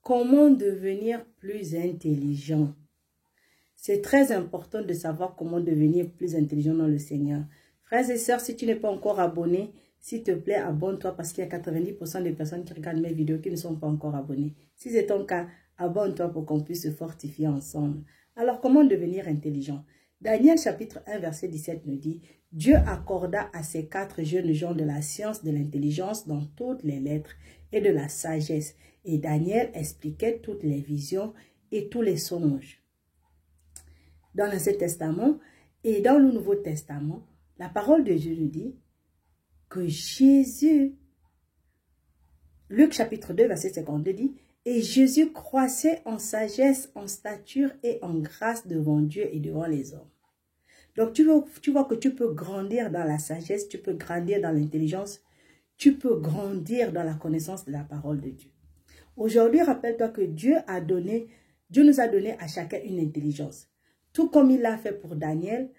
Comment devenir plus intelligent? C'est très important de savoir comment devenir plus intelligent dans le Seigneur. Frères et sœurs, si tu n'es pas encore abonné, s'il te plaît, abonne-toi parce qu'il y a 90% des personnes qui regardent mes vidéos qui ne sont pas encore abonnées. Si c'est ton cas, abonne-toi pour qu'on puisse se fortifier ensemble. Alors, comment devenir intelligent? Daniel chapitre 1 verset 17 nous dit « Dieu accorda à ces 4 jeunes gens de la science, de l'intelligence dans toutes les lettres et de la sagesse. Et Daniel expliquait toutes les visions et tous les songes. » Dans l'Ancien Testament et dans le Nouveau Testament, la parole de Dieu nous dit que Jésus, Luc chapitre 2 verset 52 dit « Et Jésus croissait en sagesse, en stature et en grâce devant Dieu et devant les hommes. » Donc tu vois que tu peux grandir dans la sagesse, tu peux grandir dans l'intelligence, tu peux grandir dans la connaissance de la parole de Dieu. Aujourd'hui, rappelle-toi que Dieu nous a donné à chacun une intelligence. Tout comme il l'a fait pour Daniel,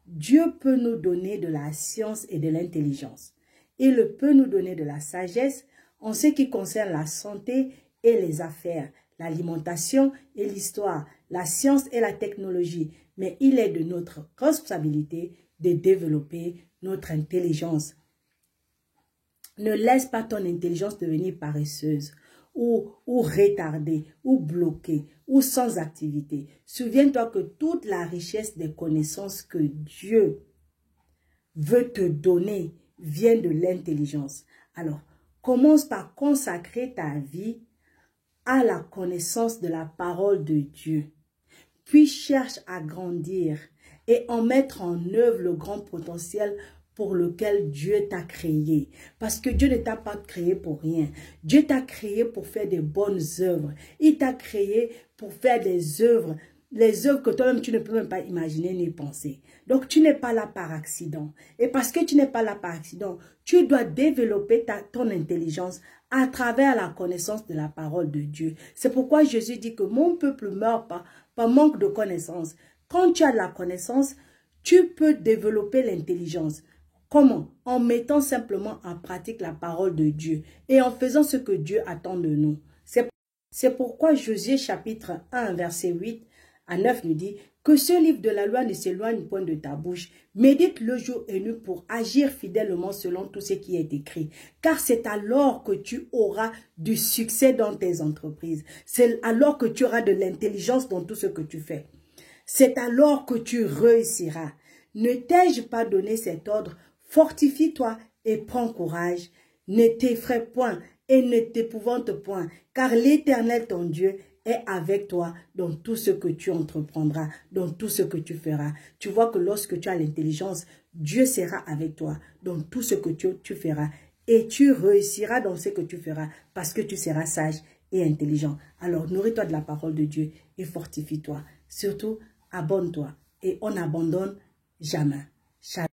Dieu peut nous donner de la science et de l'intelligence. Il peut nous donner de la sagesse en ce qui concerne la santé et les affaires, l'alimentation et l'histoire, la science et la technologie. Mais il est de notre responsabilité de développer notre intelligence. Ne laisse pas ton intelligence devenir paresseuse ou retardée, ou bloquée, ou sans activité. Souviens-toi que toute la richesse des connaissances que Dieu veut te donner vient de l'intelligence. Alors, commence par consacrer ta vie à la connaissance de la parole de Dieu. Puis cherche à grandir et en mettre en œuvre le grand potentiel pour lequel Dieu t'a créé. Parce que Dieu ne t'a pas créé pour rien. Dieu t'a créé pour faire des bonnes œuvres. Il t'a créé pour faire des œuvres, les œuvres que toi-même tu ne peux même pas imaginer ni penser. Donc tu n'es pas là par accident. Et parce que tu n'es pas là par accident, tu dois développer ton intelligence à travers la connaissance de la parole de Dieu. C'est pourquoi Jésus dit que mon peuple meurt par manque de connaissance. Quand tu as de la connaissance, tu peux développer l'intelligence. Comment? En mettant simplement en pratique la parole de Dieu et en faisant ce que Dieu attend de nous. C'est pourquoi Josué chapitre 1 verset 8 à 9 nous dit que ce livre de la loi ne s'éloigne point de ta bouche. Médite le jour et nuit pour agir fidèlement selon tout ce qui est écrit. Car c'est alors que tu auras du succès dans tes entreprises. C'est alors que tu auras de l'intelligence dans tout ce que tu fais. C'est alors que tu réussiras. Ne t'ai-je pas donné cet ordre? Fortifie-toi et prends courage. Ne t'effraie point et ne t'épouvante point, car l'Éternel ton Dieu est avec toi dans tout ce que tu entreprendras, dans tout ce que tu feras. Tu vois que lorsque tu as l'intelligence, Dieu sera avec toi dans tout ce que tu feras. Et tu réussiras dans ce que tu feras parce que tu seras sage et intelligent. Alors, nourris-toi de la parole de Dieu et fortifie-toi. Surtout, abonne-toi et on n'abandonne jamais.